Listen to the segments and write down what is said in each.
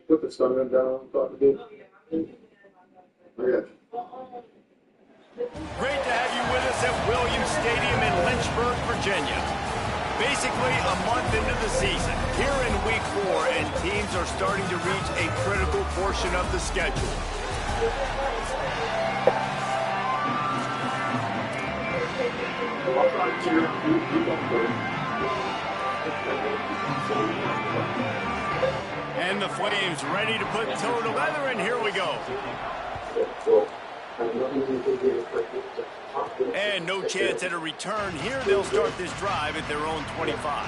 Put the sun down, thought it did. Okay. Great to have you with us at Williams Stadium in Lynchburg, Virginia. Basically a month into the season, here in week 4, and teams are starting to reach a critical portion of the schedule. And the Flames ready to put toe to leather, and here we go. And no chance at a return here. They'll start this drive at their own 25.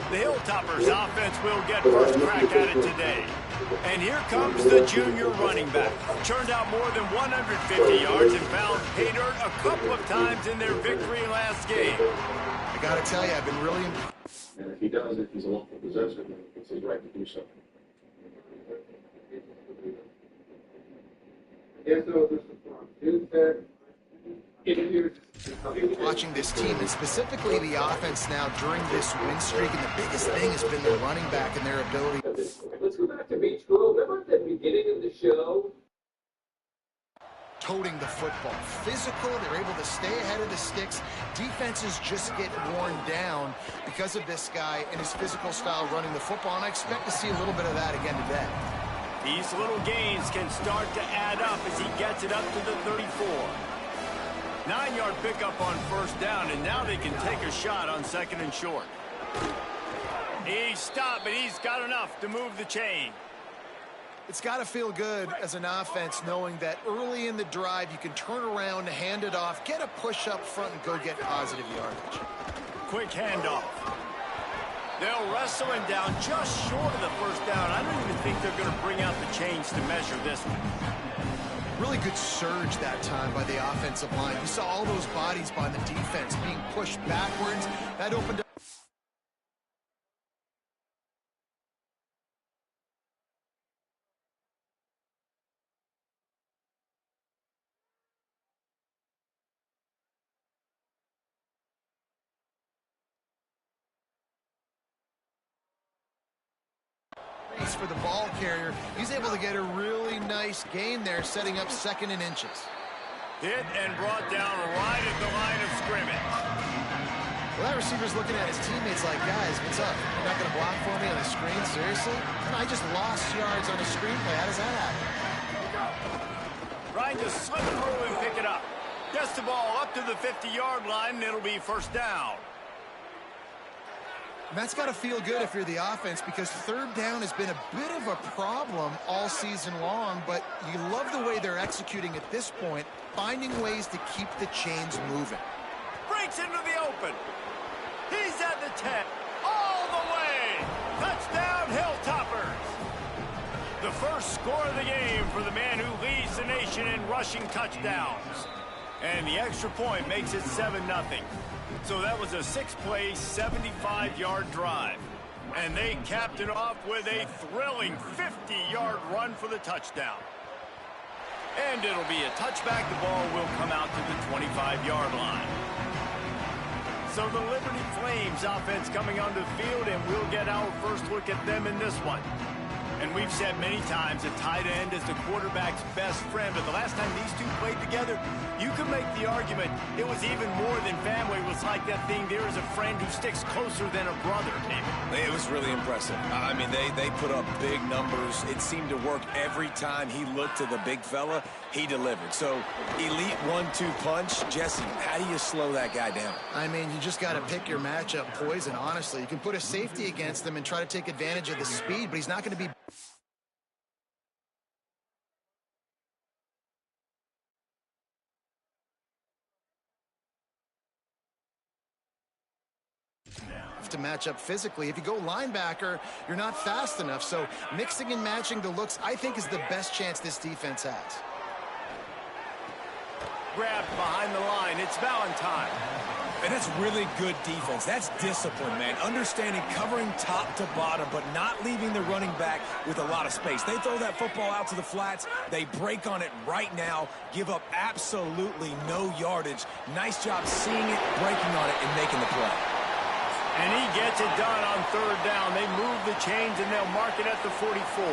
The Hilltoppers offense will get first crack at it today. And here comes the junior running back. Churned out more than 150 yards and found pay dirt a couple of times in their victory last game. I got to tell you, I've been really impressed. And if he does it, he's a local possession. It's his right to do so. Watching this team, and specifically the offense now during this win streak, and the biggest thing has been the running back and their ability. Let's go back to Beach Grove. Remember at the beginning of the show? Toting the football. Physical, they're able to stay ahead of the sticks. Defenses just get worn down because of this guy and his physical style running the football, and I expect to see a little bit of that again today. These little gains can start to add up as he gets it up to the 34. 9-yard pickup on first down, and now they can take a shot on second and short. He's stopped, but he's got enough to move the chain. It's got to feel good as an offense knowing that early in the drive you can turn around, hand it off, get a push up front, and go get positive yardage. Quick handoff. They'll wrestle him down just short of the first down. I don't even think they're going to bring out the chains to measure this one. Really good surge that time by the offensive line. You saw all those bodies by the defense being pushed backwards. That opened up. For the ball carrier, he's able to get a really nice gain there, setting up second and inches. Hit and brought down right at the line of scrimmage. Well, that receiver's looking at his teammates like, guys, what's up? You're not going to block for me on the screen? Seriously? I just lost yards on a screenplay. How does that happen? Trying to slip through and pick it up. Gets the ball up to the 50-yard line, and it'll be first down. And that's got to feel good if you're the offense, because third down has been a bit of a problem all season long, but you love the way they're executing at this point, finding ways to keep the chains moving. Breaks into the open. He's at the 10. All the way. Touchdown, Hilltoppers. The first score of the game for the man who leads the nation in rushing touchdowns. And the extra point makes it 7-0. So that was a 6-play, 75-yard drive. And they capped it off with a thrilling 50-yard run for the touchdown. And it'll be a touchback. The ball will come out to the 25-yard line. So the Liberty Flames offense coming onto the field, and we'll get our first look at them in this one. And we've said many times a tight end is the quarterback's best friend, but the last time these two played together, you could make the argument it was even more than family. It was like that thing, there is a friend who sticks closer than a brother, David. It was really impressive. I mean, they put up big numbers. It seemed to work every time he looked to the big fella, he delivered. So, elite 1-2 punch. Jesse, how do you slow that guy down? I mean, you just got to pick your matchup poison, honestly. You can put a safety against him and try to take advantage of the speed, but he's not going to be... tough to match up physically. If you go linebacker, you're not fast enough. So mixing and matching the looks, I think, is the best chance this defense has. Grabbed behind the line. It's Valentine. And that's really good defense. That's discipline, man. Understanding covering top to bottom, but not leaving the running back with a lot of space. They throw that football out to the flats. They break on it right now, give up absolutely no yardage. Nice job seeing it, breaking on it, and making the play. And he gets it done on third down. They move the chains, and they'll mark it at the 44.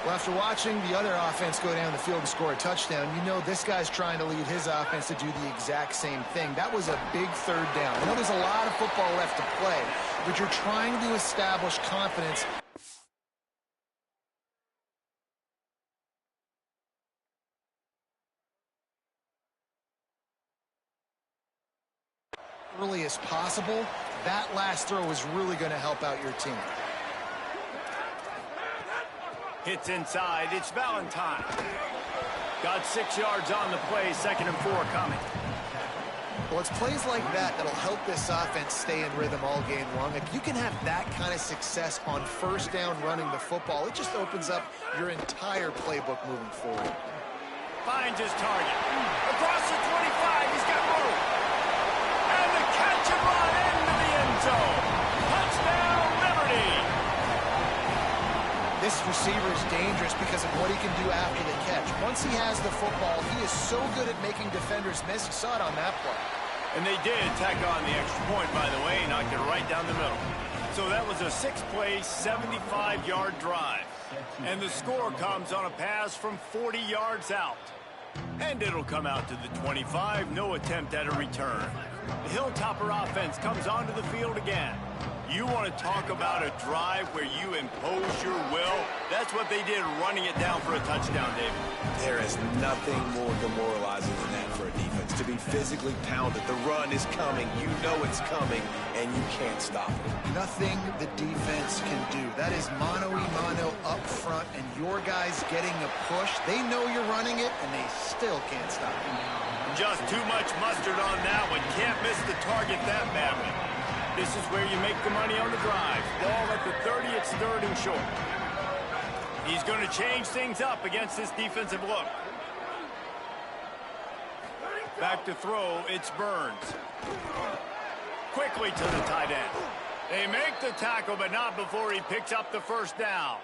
Well, after watching the other offense go down the field and score a touchdown, you know this guy's trying to lead his offense to do the exact same thing. That was a big third down. I know there's a lot of football left to play, but you're trying to establish confidence. Early as possible. That last throw is really going to help out your team. Hits inside. It's Valentine. Got 6 yards on the play. 2nd and 4 coming. Well, it's plays like that that'll help this offense stay in rhythm all game long. If you can have that kind of success on first down running the football, it just opens up your entire playbook moving forward. Finds his target. Across the 25. He's got room. And the catch and run into the end zone. Touchdown, Liberty. This receiver is dangerous because of what he can do after the catch. Once he has the football, he is so good at making defenders miss. You saw it on that play. And they did tack on the extra point, by the way, knocked it right down the middle. So that was a 6-play, 75-yard drive. And the score comes on a pass from 40 yards out. And it'll come out to the 25, no attempt at a return. The Hilltopper offense comes onto the field again. You want to talk about a drive where you impose your will? That's what they did, running it down for a touchdown, David. There is nothing more demoralizing than that for a defense. To be physically pounded. The run is coming. You know it's coming, and you can't stop it. Nothing the defense can do. That is mano-a-mano up front, and your guys getting a push. They know you're running it, and they still can't stop it. Just too much mustard on that one. Can't miss the target that badly. This is where you make the money on the drive. Ball at the 30, it's 3rd and short. He's going to change things up against this defensive look. Back to throw, it's Burns. Quickly to the tight end. They make the tackle, but not before he picks up the first down.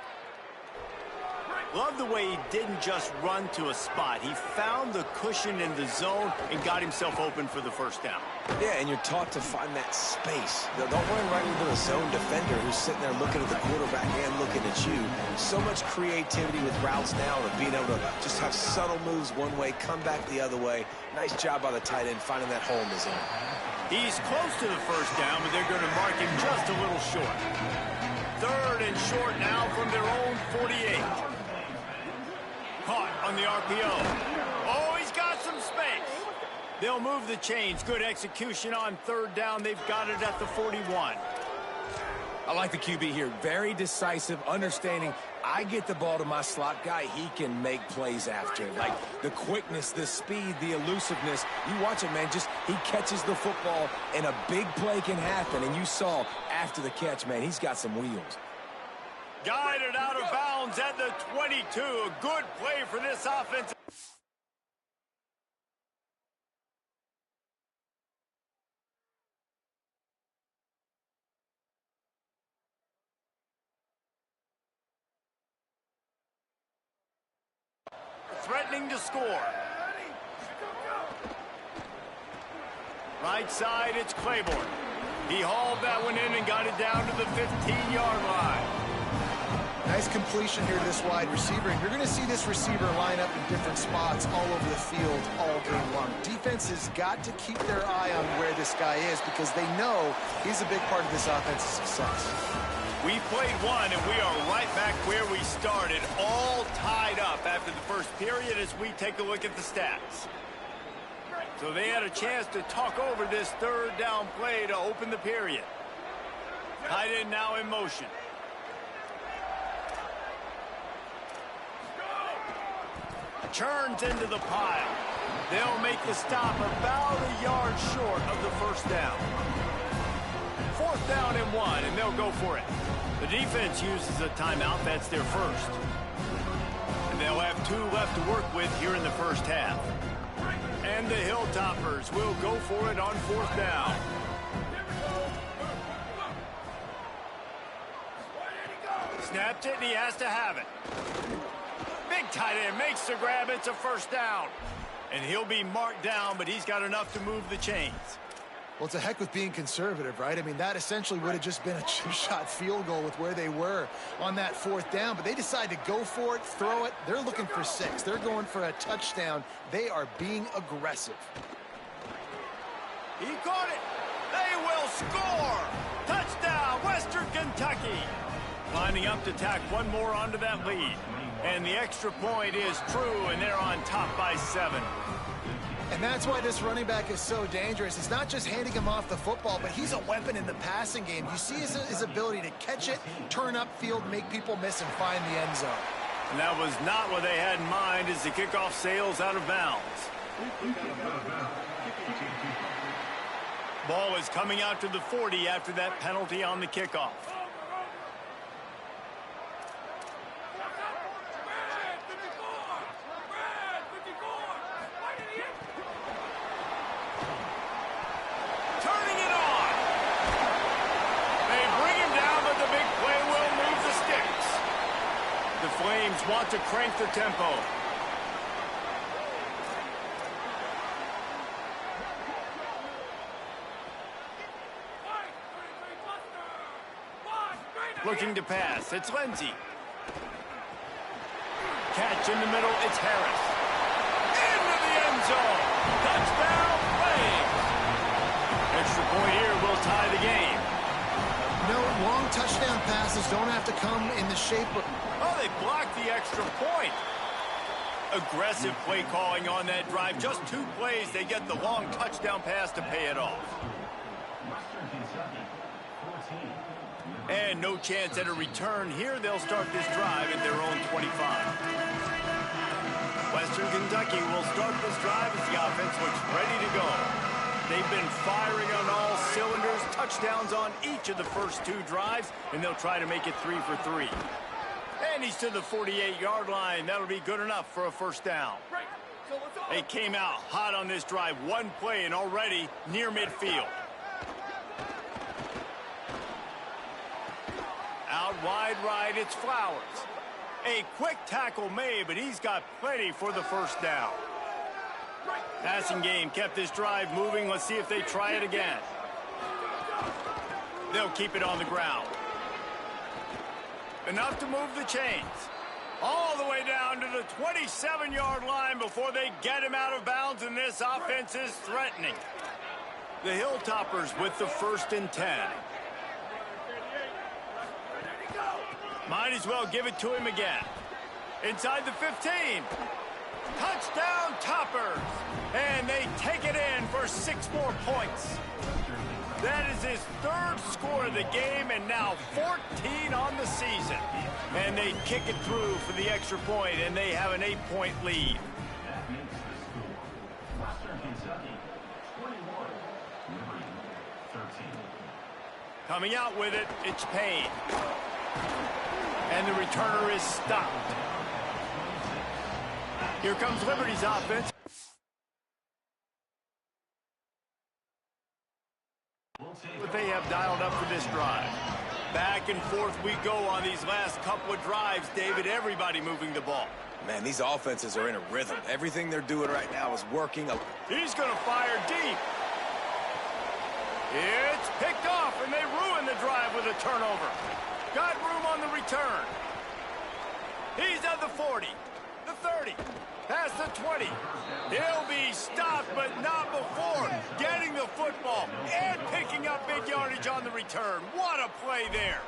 Love the way he didn't just run to a spot. He found the cushion in the zone and got himself open for the first down. Yeah, and you're taught to find that space. Don't run right into a zone defender who's sitting there looking at the quarterback and looking at you. So much creativity with routes now and being able to just have subtle moves one way, come back the other way. Nice job by the tight end finding that hole in the zone. He's close to the first down, but they're going to mark him just a little short. 3rd and short now from their own 48. Caught on the RPO. Oh, he's got some space. They'll move the chains. Good execution on 3rd down. They've got it at the 41. I like the QB here. Very decisive, understanding I get the ball to my slot guy, he can make plays after. Like the quickness, the speed, the elusiveness. You watch it, man. Just he catches the football and a big play can happen. And you saw after the catch, man, he's got some wheels. Guided out of bounds at the 22. A good play for this offense. Threatening to score. Right side, it's Claiborne. He hauled that one in and got it down to the 15-yard line. Nice completion here to this wide receiver, and you're going to see this receiver line up in different spots all over the field all game long. Defense has got to keep their eye on where this guy is because they know he's a big part of this offense's success. We played one, and we are right back where we started, all tied up after the first period as we take a look at the stats. So they had a chance to talk over this 3rd down play to open the period. Tight end now in motion. Churns into the pile. They'll make the stop about a yard short of the first down. 4th 4th down and 1, and they'll go for it. The defense uses a timeout. That's their first. And they'll have 2 left to work with here in the first half. And the Hilltoppers will go for it on 4th down. Snapped it, and he has to have it. Big tight end makes the grab. It's a first down. And he'll be marked down, but he's got enough to move the chains. Well, it's a heck with being conservative, right? I mean, that essentially would have just been a two-shot field goal with where they were on that 4th down. But they decide to go for it, throw it. They're looking for 6. They're going for a touchdown. They are being aggressive. He caught it. They will score. Touchdown, Western Kentucky. Lining up to tack one more onto that lead. And the extra point is true, and they're on top by 7. And that's why this running back is so dangerous. It's not just handing him off the football, but he's a weapon in the passing game. You see his ability to catch it, turn upfield, make people miss, and find the end zone. And that was not what they had in mind as the kickoff sails out of bounds. Ball is coming out to the 40 after that penalty on the kickoff. Flames want to crank the tempo. Looking to pass. It's Lindsey. Catch in the middle. It's Harris. Into the end zone. Touchdown, Flames. Extra point here will tie the game. No, long touchdown passes don't have to come in the shape of... Oh, they blocked the extra point. Aggressive play calling on that drive. Just 2 plays, they get the long touchdown pass to pay it off. And no chance at a return here. They'll start this drive at their own 25. Western Kentucky will start this drive as the offense looks ready to go. They've been firing on all cylinders, touchdowns on each of the first 2 drives, and they'll try to make it 3 for 3. And he's to the 48-yard line. That'll be good enough for a first down. They came out hot on this drive. 1 play and already near midfield. Out wide right, it's Flowers. A quick tackle made, but he's got plenty for the first down. Passing game kept this drive moving. Let's see if they try it again. They'll keep it on the ground. Enough to move the chains. All the way down to the 27-yard line before they get him out of bounds, and this offense is threatening. The Hilltoppers with the 1st and 10. Might as well give it to him again. Inside the 15. Touchdown Toppers. And they take it in for 6 more points. That is his 3rd score of the game, and now 14 on the season. And they kick it through for the extra point, and they have an 8-point lead. Coming out with it, it's Payne. And the returner is stopped. Here comes Liberty's offense. What they have dialed up for this drive. Back and forth we go on these last couple of drives, David. Everybody moving the ball. Man, these offenses are in a rhythm. Everything they're doing right now is working. He's going to fire deep. It's picked off, and they ruin the drive with a turnover. Got room on the return. He's at the 40, the 30, past the 20. He'll be stopped, but not before getting the football and picking up big yardage on the return. What a play there.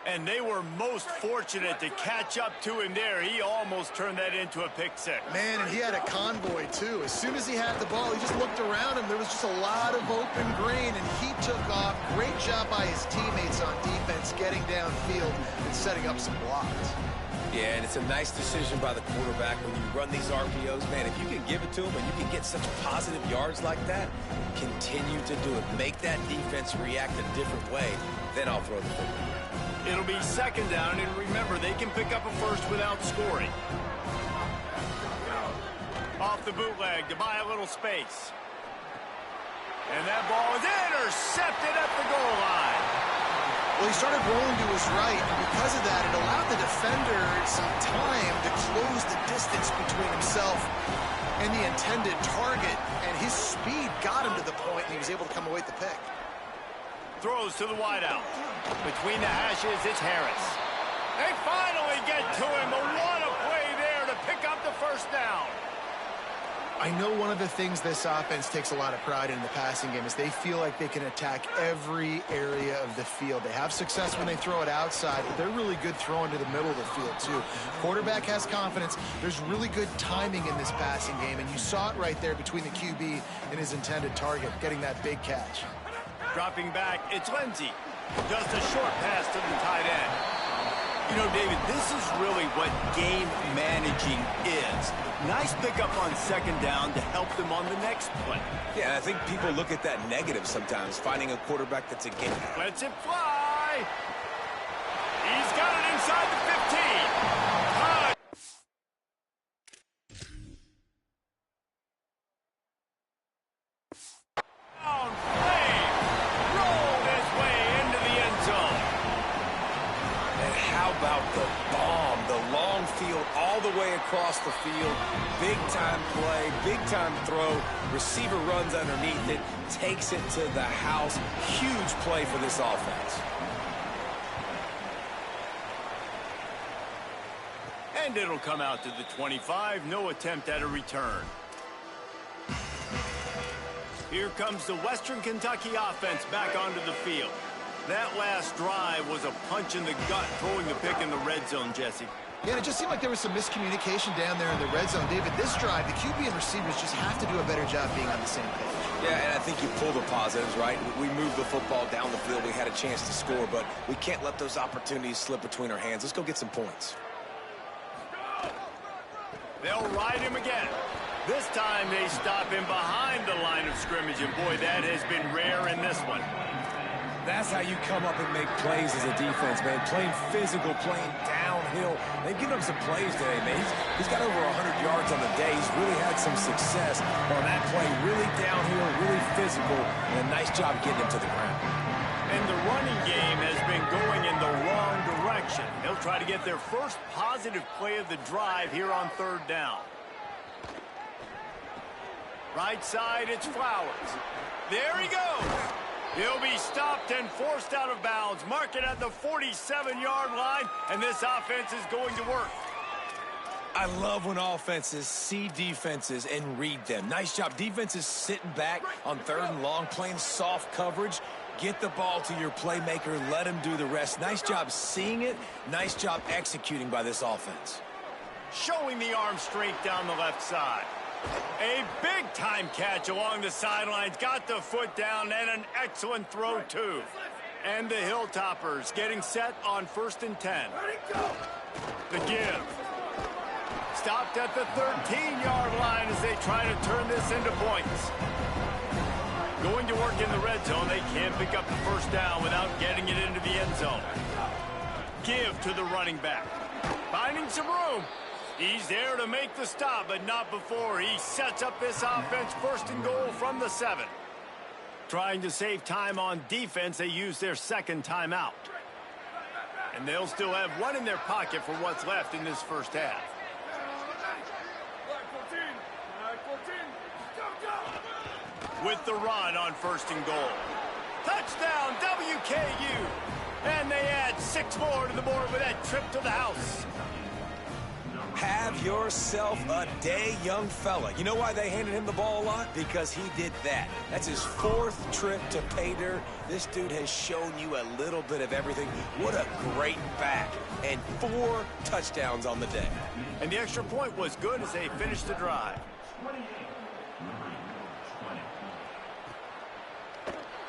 And they were most fortunate to catch up to him there. He almost turned that into a pick 6. Man, and he had a convoy, too. As soon as he had the ball, he just looked around him. There was just a lot of open green, and he took off. Great job by his teammates on defense getting downfield. setting up some blocks. Yeah, and it's a nice decision by the quarterback when you run these RPOs. Man, if you can give it to him and you can get such positive yards like that, continue to do it. Make that defense react a different way, then I'll throw the football. It'll be second down, and remember, they can pick up a first without scoring. Off the bootleg to buy a little space. And that ball is intercepted at the goal line. Well, he started rolling to his right, and because of that, it allowed the defender some time to close the distance between himself and the intended target, and his speed got him to the point, and he was able to come away with the pick. Throws to the wideout. Between the hashes, it's Harris. They finally get to him, but what a play there to pick up the first down. I know one of the things this offense takes a lot of pride in the passing game is they feel like they can attack every area of the field. They have success when they throw it outside, but they're really good throwing to the middle of the field, too. Quarterback has confidence. There's really good timing in this passing game, and you saw it right there between the QB and his intended target, getting that big catch. Dropping back, it's Lindsey. Just a short pass to the tight end. You know, David, this is really what game managing is. Nice pickup on second down to help them on the next play. Yeah, I think people look at that negative sometimes, finding a quarterback that's a game. Lets it fly. He's got it inside the 15. All the way across the field, big-time play, big-time throw, receiver runs underneath it, takes it to the house. Huge play for this offense. And it'll come out to the 25, no attempt at a return. Here comes the Western Kentucky offense back onto the field. That last drive was a punch in the gut, throwing the pick in the red zone, Jesse. Yeah, and it just seemed like there was some miscommunication down there in the red zone. David, this drive, the QB and receivers just have to do a better job being on the same page. Yeah, and I think you pull the positives, right? We moved the football down the field. We had a chance to score, but we can't let those opportunities slip between our hands. Let's go get some points. They'll ride him again. This time they stop him behind the line of scrimmage, and boy, that has been rare in this one. That's how you come up and make plays as a defense, man. Playing physical, playing downhill. They've given him some plays today, man. He's got over 100 yards on the day. He's really had some success on that play. Really downhill, really physical, and a nice job getting him to the ground. And the running game has been going in the wrong direction. They'll try to get their first positive play of the drive here on third down. Right side, it's Flowers. There he goes. He'll be stopped and forced out of bounds. Mark it at the 47-yard line, and this offense is going to work. I love when offenses see defenses and read them. Nice job. Defenses sitting back on third and long, playing soft coverage. Get the ball to your playmaker. Let him do the rest. Nice job seeing it. Nice job executing by this offense. Showing the arm strength down the left side. A big-time catch along the sidelines. Got the foot down and an excellent throw, too. And the Hilltoppers getting set on 1st and 10. The give. Stopped at the 13-yard line as they try to turn this into points. Going to work in the red zone. They can't pick up the first down without getting it into the end zone. Give to the running back. Finding some room. He's there to make the stop, but not before he sets up this offense 1st and goal from the 7. Trying to save time on defense, they use their second timeout. And they'll still have one in their pocket for what's left in this first half. With the run on 1st and goal. Touchdown, WKU! And they add 6 more to the board with that trip to the house. Have yourself a day, young fella. You know why they handed him the ball a lot? Because he did that. That's his 4th trip to pay dirt. This dude has shown you a little bit of everything. What a great back. And 4 touchdowns on the day. And the extra point was good as they finished the drive.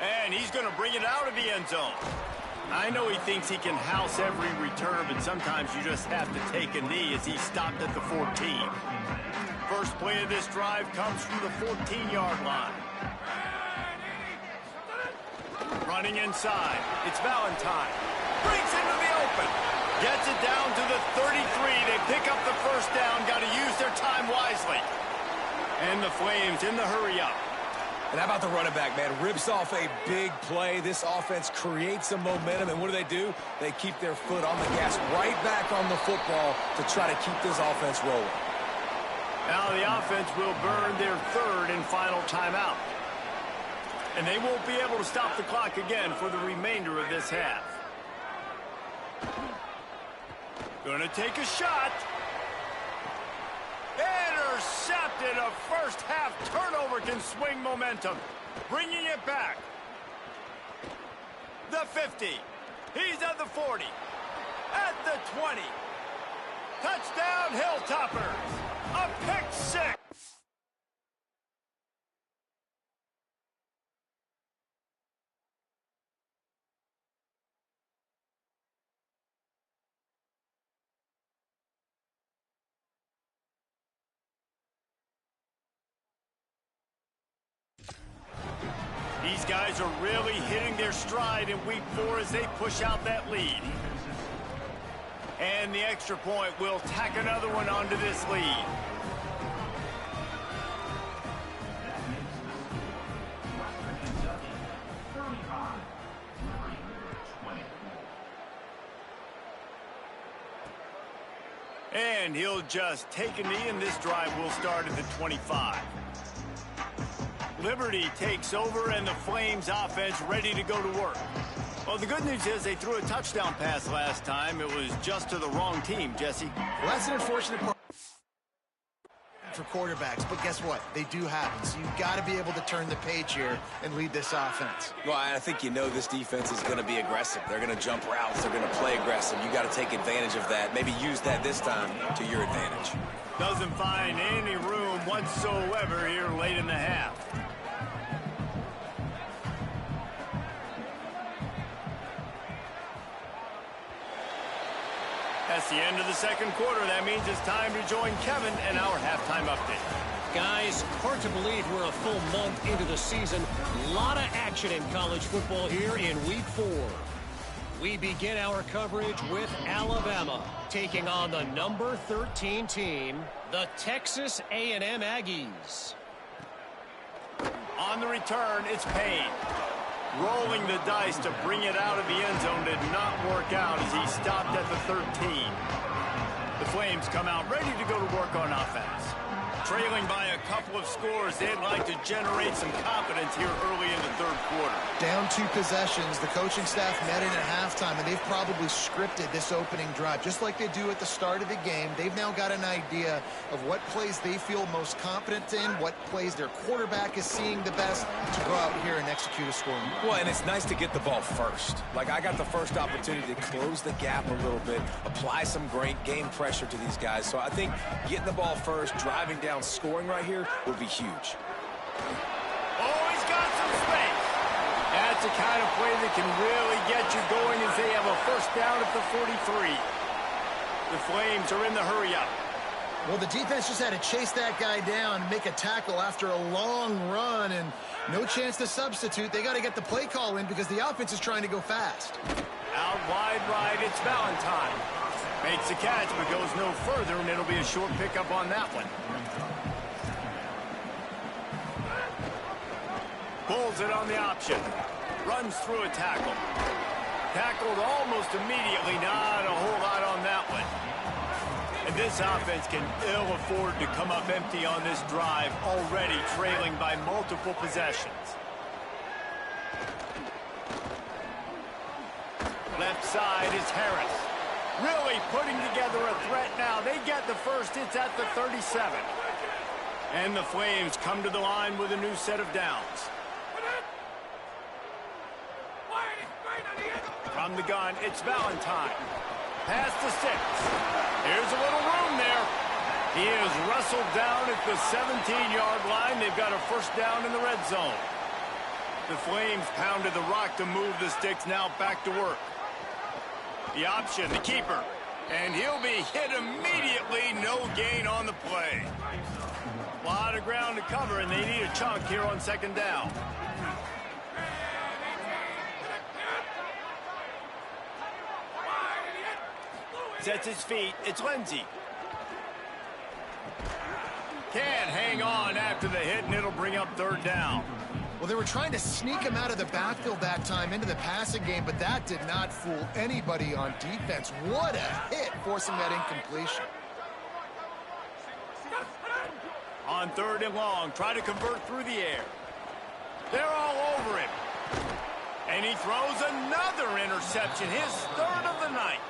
And he's going to bring it out of the end zone. I know he thinks he can house every return, but sometimes you just have to take a knee as he stopped at the 14. First play of this drive comes from the 14-yard line. Running inside, it's Valentine. Breaks into the open. Gets it down to the 33. They pick up the first down. Got to use their time wisely. And the Flames in the hurry-up. And how about the running back, man? Rips off a big play. This offense creates some momentum, and what do? They keep their foot on the gas, right back on the football to try to keep this offense rolling. Now the offense will burn their third and final timeout. And they won't be able to stop the clock again for the remainder of this half. Gonna take a shot. Intercepted. A first half turnover can swing momentum. Bringing it back. The 50. He's at the 40. At the 20. Touchdown, Hilltoppers. A pick six. These guys are really hitting their stride in week 4 as they push out that lead. And the extra point will tack another one onto this lead. And he'll just take a knee, and this drive will start at the 25. Liberty takes over, and the Flames offense ready to go to work. Well, the good news is they threw a touchdown pass last time. It was just to the wrong team, Jesse. Well, that's an unfortunate part for quarterbacks, but guess what? They do happen. So you've got to be able to turn the page here and lead this offense. Well, I think you know this defense is going to be aggressive. They're going to jump routes. They're going to play aggressive. You got to take advantage of that. Maybe use that this time to your advantage. Doesn't find any room whatsoever here late in the half. That's the end of the second quarter. That means it's time to join Kevin and our halftime update. Guys, hard to believe we're a full month into the season. A lot of action in college football here in week 4. We begin our coverage with Alabama taking on the number 13 team, the Texas A&M Aggies. On the return, it's Payne. Rolling the dice to bring it out of the end zone did not work out as he stopped at the 13. The Flames come out ready to go to work on offense. Trailing by a couple of scores, they'd like to generate some confidence here early in the third quarter. Down 2 possessions, the coaching staff met in at halftime, and they've probably scripted this opening drive. Just like they do at the start of the game, they've now got an idea of what plays they feel most confident in, what plays their quarterback is seeing the best to go out here and execute a scoring. Well, and it's nice to get the ball first. Like, I got the first opportunity to close the gap a little bit, apply some great game pressure to these guys. So I think getting the ball first, driving down, scoring right here would be huge. Oh, he's got some space. That's the kind of play that can really get you going as they have a first down at the 43. The Flames are in the hurry-up. Well, the defense just had to chase that guy down, make a tackle after a long run, and no chance to substitute. They got to get the play call in because the offense is trying to go fast. Out wide right, it's Valentine. Makes the catch, but goes no further, and it'll be a short pickup on that one. Pulls it on the option. Runs through a tackle. Tackled almost immediately. Not a whole lot on that one. And this offense can ill afford to come up empty on this drive, already trailing by multiple possessions. Left side is Harris. Really putting together a threat now. They get the first. It's at the 37. And the Flames come to the line with a new set of downs. From the gun, it's Valentine. Past the 6. Here's a little room there. He is wrestled down at the 17-yard line. They've got a first down in the red zone. The Flames pounded the rock to move the sticks. Now back to work. The option, the keeper. And he'll be hit immediately. No gain on the play. A lot of ground to cover, and they need a chunk here on second down. Sets his feet. It's Lindsey. Can't hang on after the hit, and it'll bring up third down. Well, they were trying to sneak him out of the backfield that time into the passing game, but that did not fool anybody on defense. What a hit, forcing that incompletion. On third and long, try to convert through the air. They're all over him. And he throws another interception, his third of the night.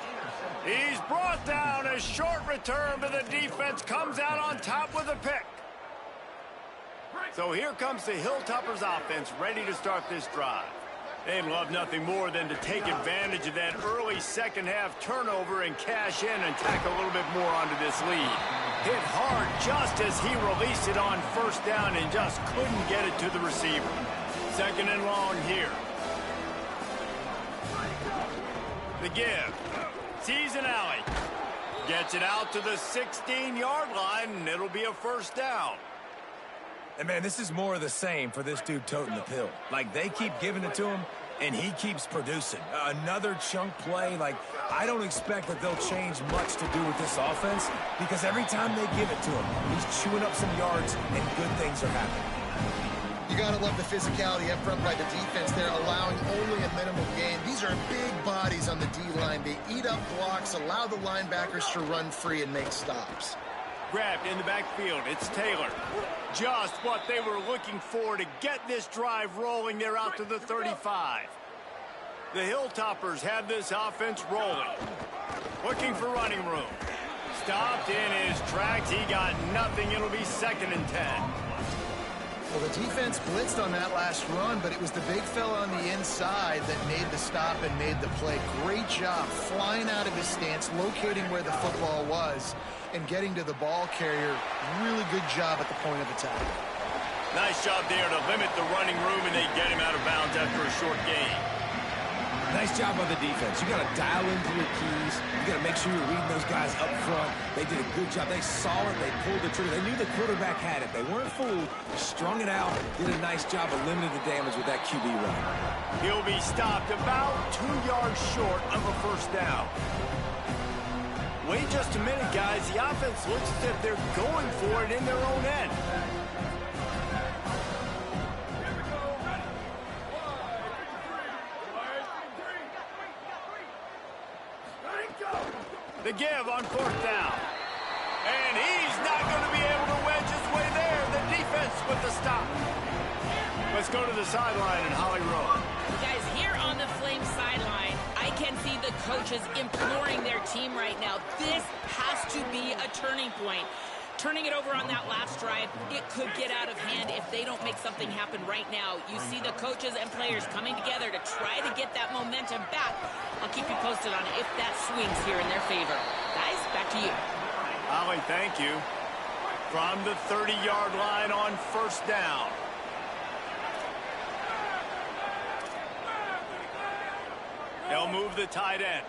He's brought down. A short return, but the defense comes out on top with a pick. So here comes the Hilltoppers offense ready to start this drive. They'd love nothing more than to take advantage of that early second half turnover and cash in and tack a little bit more onto this lead. Hit hard just as he released it on first down and just couldn't get it to the receiver. Second and long here. The give. Sees an alley. Gets it out to the 16-yard line, and it'll be a first down. And, man, this is more of the same for this dude toting the pill. Like, they keep giving it to him, and he keeps producing. Another chunk play. Like, I don't expect that they'll change much to do with this offense because every time they give it to him, he's chewing up some yards, and good things are happening. You got to love the physicality up front by the defense there, allowing only a minimal gain. These are big bodies on the D-line. They eat up blocks, allow the linebackers to run free and make stops. Grabbed in the backfield. It's Taylor. Just what they were looking for to get this drive rolling. They're out to the 35. The Hilltoppers have this offense rolling. Looking for running room. Stopped in his tracks. He got nothing. It'll be second and 10. Well, the defense blitzed on that last run, but it was the big fella on the inside that made the stop and made the play. Great job flying out of his stance, locating where the football was, and getting to the ball carrier. Really good job at the point of attack. Nice job there to limit the running room, and they get him out of bounds after a short gain. Nice job on the defense. You got to dial into your keys. You got to make sure you're reading those guys up front. They did a good job. They saw it. They pulled the trigger. They knew the quarterback had it. They weren't fooled. Strung it out. Did a nice job of limiting the damage with that QB run. He'll be stopped about 2 yards short of a first down. Wait just a minute, guys. The offense looks as if they're going for it in their own end. The give on fourth down. And he's not going to be able to wedge his way there. The defense with the stop. Let's go to the sideline in Holly Rowe. Guys, here on the Flames sideline, I can see the coaches imploring their team right now. This has to be a turning point. Turning it over on that last drive, it could get out of hand if they don't make something happen right now. You see the coaches and players coming together to try to get that momentum back. I'll keep you posted on if that swings here in their favor. Guys, back to you. Holly, thank you. From the 30-yard line on first down. They'll move the tight end.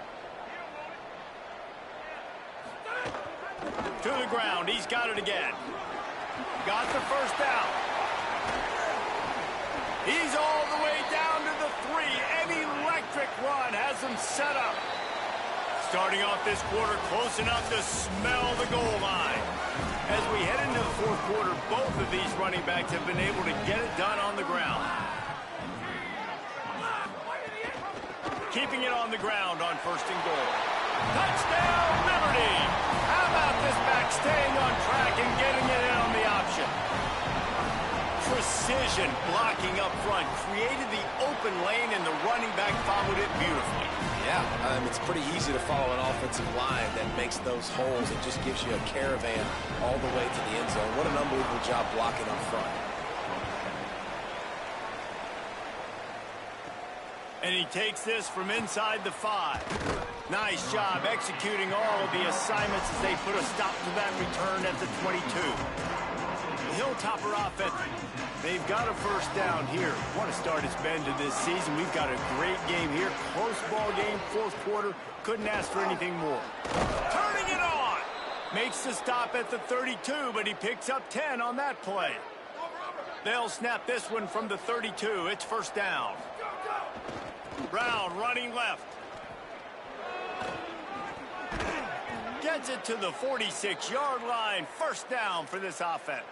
To the ground. He's got it again. Got the first down. He's all the way down to the 3. An electric run has him set up. Starting off this quarter close enough to smell the goal line. As we head into the fourth quarter, both of these running backs have been able to get it done on the ground. Keeping it on the ground on first and goal. Touchdown, Liberty! How about this back staying on track and getting it in on the option? Precision blocking up front created the open lane, and the running back followed it beautifully. Yeah, it's pretty easy to follow an offensive line that makes those holes. It just gives you a caravan all the way to the end zone. What an unbelievable job blocking up front. And he takes this from inside the 5. Nice job executing all of the assignments as they put a stop to that return at the 22. Hilltopper offense. They've got a first down here. What a start it's been to this season. We've got a great game here. Close ball game, fourth quarter. Couldn't ask for anything more. Turning it on. Makes the stop at the 32, but he picks up 10 on that play. They'll snap this one from the 32. It's first down. Brown running left. Gets it to the 46-yard line. First down for this offense.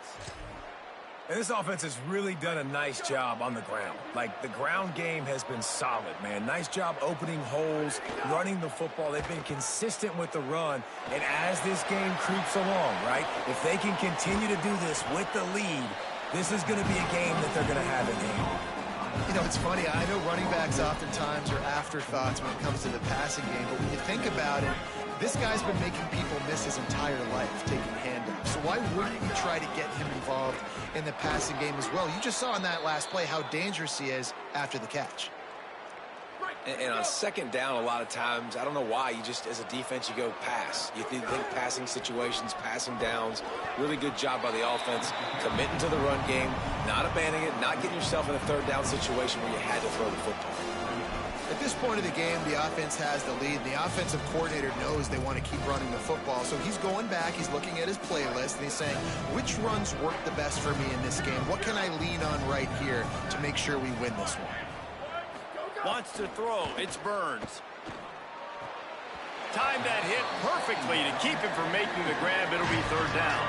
And this offense has really done a nice job on the ground. Like, the ground game has been solid, man. Nice job opening holes, running the football. They've been consistent with the run. And as this game creeps along, right, if they can continue to do this with the lead, this is going to be a game that they're going to have in hand. You know, it's funny. I know running backs oftentimes are afterthoughts when it comes to the passing game, but when you think about it, this guy's been making people miss his entire life taking handoffs. So why wouldn't you try to get him involved in the passing game as well? You just saw in that last play how dangerous he is after the catch. And on second down, a lot of times, I don't know why, you just, as a defense, you go pass. You think passing situations, passing downs. Really good job by the offense, committing to the run game, not abandoning it, not getting yourself in a third down situation where you had to throw the football. At this point of the game, the offense has the lead. The offensive coordinator knows they want to keep running the football. So he's going back, he's looking at his playlist, and he's saying, which runs work the best for me in this game? What can I lean on right here to make sure we win this one? Wants to throw. It's Burns. Timed that hit perfectly to keep him from making the grab. It'll be third down.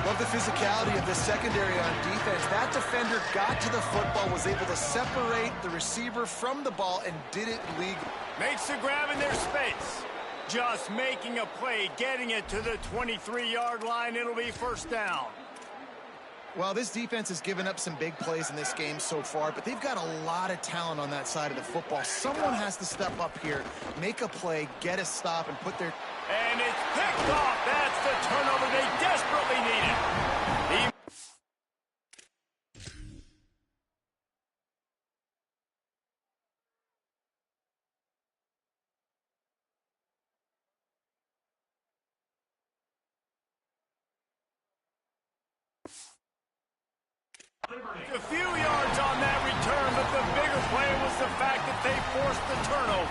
Love the physicality of the secondary on defense. That defender got to the football, was able to separate the receiver from the ball, and did it legally. Makes the grab in their space. Just making a play, getting it to the 23-yard line. It'll be first down. Well, this defense has given up some big plays in this game so far, but they've got a lot of talent on that side of the football. Someone has to step up here, make a play, get a stop, and put their... And it's picked off. That's the turnover they desperately needed. A few yards on that return, but the bigger play was the fact that they forced the turnover.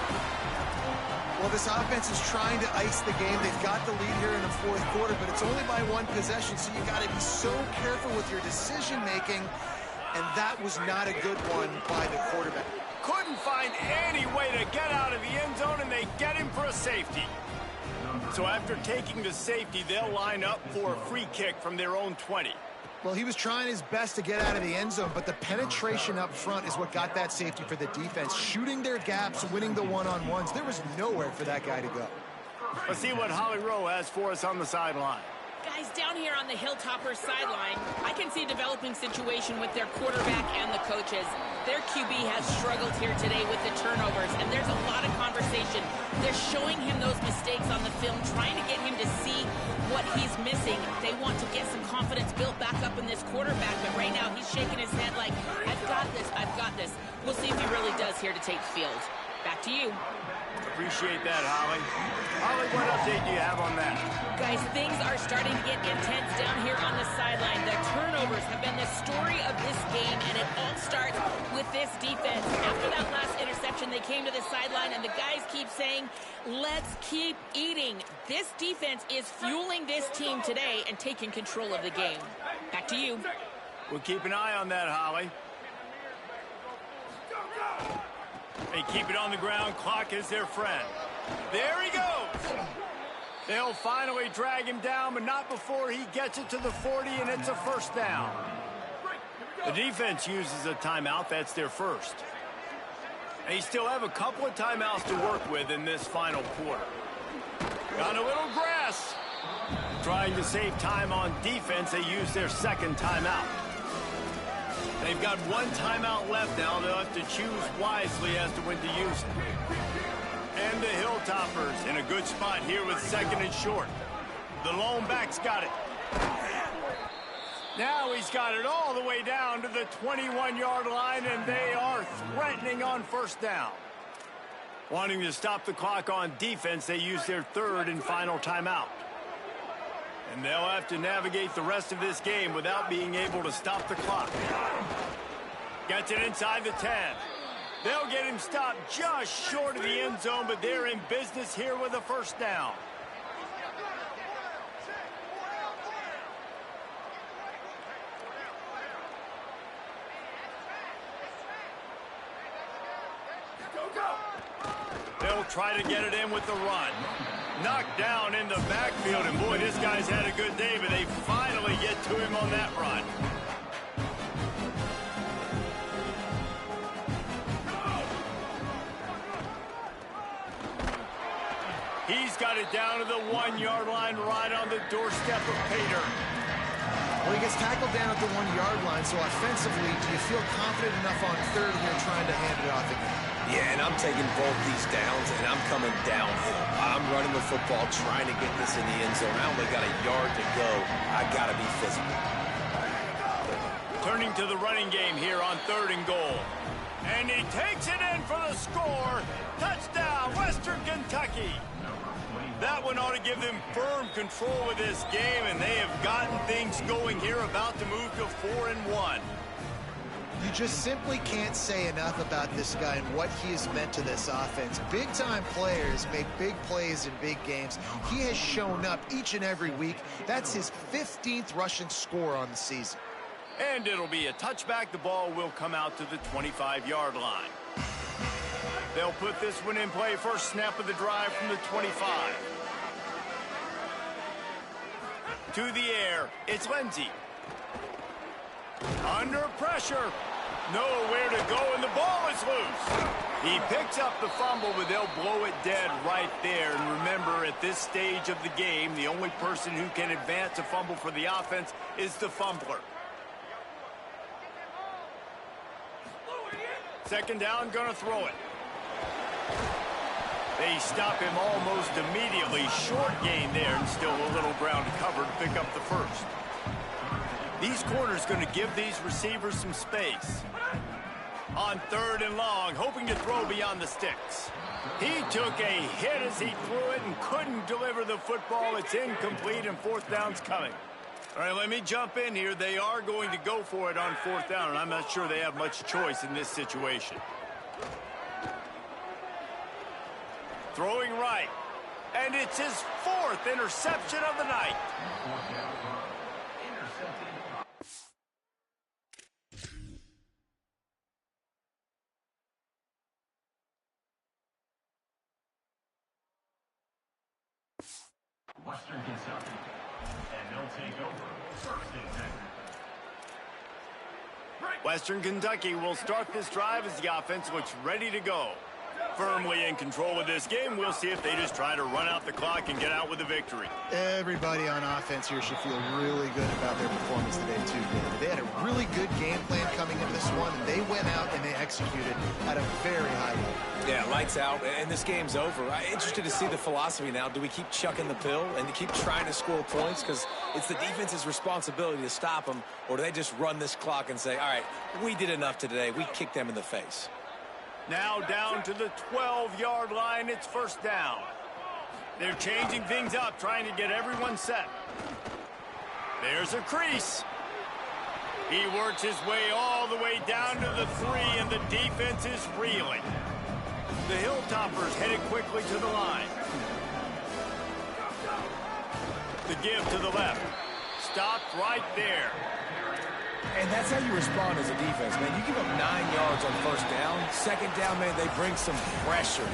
Well, this offense is trying to ice the game. They've got the lead here in the fourth quarter, but it's only by one possession, so you got to be so careful with your decision-making, and that was not a good one by the quarterback. Couldn't find any way to get out of the end zone, and they get him for a safety. So after taking the safety, they'll line up for a free kick from their own 20. Well, he was trying his best to get out of the end zone, but the penetration up front is what got that safety for the defense. Shooting their gaps, winning the one-on-ones. There was nowhere for that guy to go. Let's see what Holly Rowe has for us on the sideline. Guys, down here on the Hilltopper sideline, I can see a developing situation with their quarterback and the coaches. Their QB has struggled here today with the turnovers, and there's a lot of conversation. They're showing him those mistakes on the film, trying to get him to see what he's missing. They want to get some confidence built back up in this quarterback, but right now he's shaking his head like, I've got this, I've got this. We'll see if he really does here to take the field. Back to you. Appreciate that, Holly. Holly, what update do you have on that? Guys, things are starting to get intense down here on the sideline. The turnovers have been the story of this game, and it all starts with this defense. After that last interception, they came to the sideline, and the guys keep saying, let's keep eating. This defense is fueling this team today and taking control of the game. Back to you. We'll keep an eye on that, Holly. They keep it on the ground. Clock is their friend. There he goes. They'll finally drag him down, but not before he gets it to the 40, and it's a first down. The defense uses a timeout. That's their first. They still have a couple of timeouts to work with in this final quarter. Got a little grass. Trying to save time on defense, they use their second timeout. They've got one timeout left now. They'll have to choose wisely as to when to use it. And the Hilltoppers in a good spot here with second and short. The lone back's got it. Now he's got it all the way down to the 21-yard line, and they are threatening on first down. Wanting to stop the clock on defense, they use their third and final timeout. And they'll have to navigate the rest of this game without being able to stop the clock. Gets it inside the 10. They'll get him stopped just short of the end zone, but they're in business here with a first down. They'll try to get it in with the run. Knocked down in the backfield, and boy, this guy's had a good day, but they finally get to him on that run. He's got it down to the 1-yard line right on the doorstep of Pater. Well, he gets tackled down at the 1-yard line, so offensively, do you feel confident enough on third here trying to hand it off again? Yeah, and I'm taking both these downs, and I'm coming downhill. I'm running the football, trying to get this in the end zone. I only got a yard to go. I got to be physical. Turning to the running game here on 3rd and goal. And he takes it in for the score. Touchdown, Western Kentucky. That one ought to give them firm control of this game, and they have gotten things going here, about to move to 4-1. You just simply can't say enough about this guy and what he has meant to this offense. Big-time players make big plays in big games. He has shown up each and every week. That's his 15th rushing score on the season. And it'll be a touchback. The ball will come out to the 25-yard line. They'll put this one in play. First snap of the drive from the 25. To the air, it's Lindsey. Under pressure. Nowhere to go, and the ball is loose. He picks up the fumble, but they'll blow it dead right there. And remember, at this stage of the game, the only person who can advance a fumble for the offense is the fumbler. Second down, gonna throw it. They stop him almost immediately. Short gain there, and still a little ground to cover to pick up the first. These corners going to give these receivers some space. On 3rd and long, hoping to throw beyond the sticks. He took a hit as he threw it and couldn't deliver the football. It's incomplete, and 4th down's coming. All right, let me jump in here. They are going to go for it on 4th down, and I'm not sure they have much choice in this situation. Throwing right. And it's his 4th interception of the night. Western Kentucky, and they'll take over 1st and 10. Western Kentucky will start this drive as the offense looks ready to go. Firmly in control of this game. We'll see if they just try to run out the clock and get out with a victory. Everybody on offense here should feel really good about their performance today, too, David. They had a really good game plan coming into this one, and they went out and they executed at a very high level. Yeah, lights out, and this game's over. I'm interested to see the philosophy now. Do we keep chucking the pill and keep trying to score points? Because it's the defense's responsibility to stop them, or do they just run this clock and say, all right, we did enough today. We kicked them in the face. Now down to the 12-yard line. It's 1st down. They're changing things up, trying to get everyone set. There's a crease. He works his way all the way down to the 3, and the defense is reeling. The Hilltoppers headed quickly to the line. The give to the left. Stopped right there. And that's how you respond as a defense, man. You give up 9 yards on 1st down. 2nd down, man, they bring some pressure.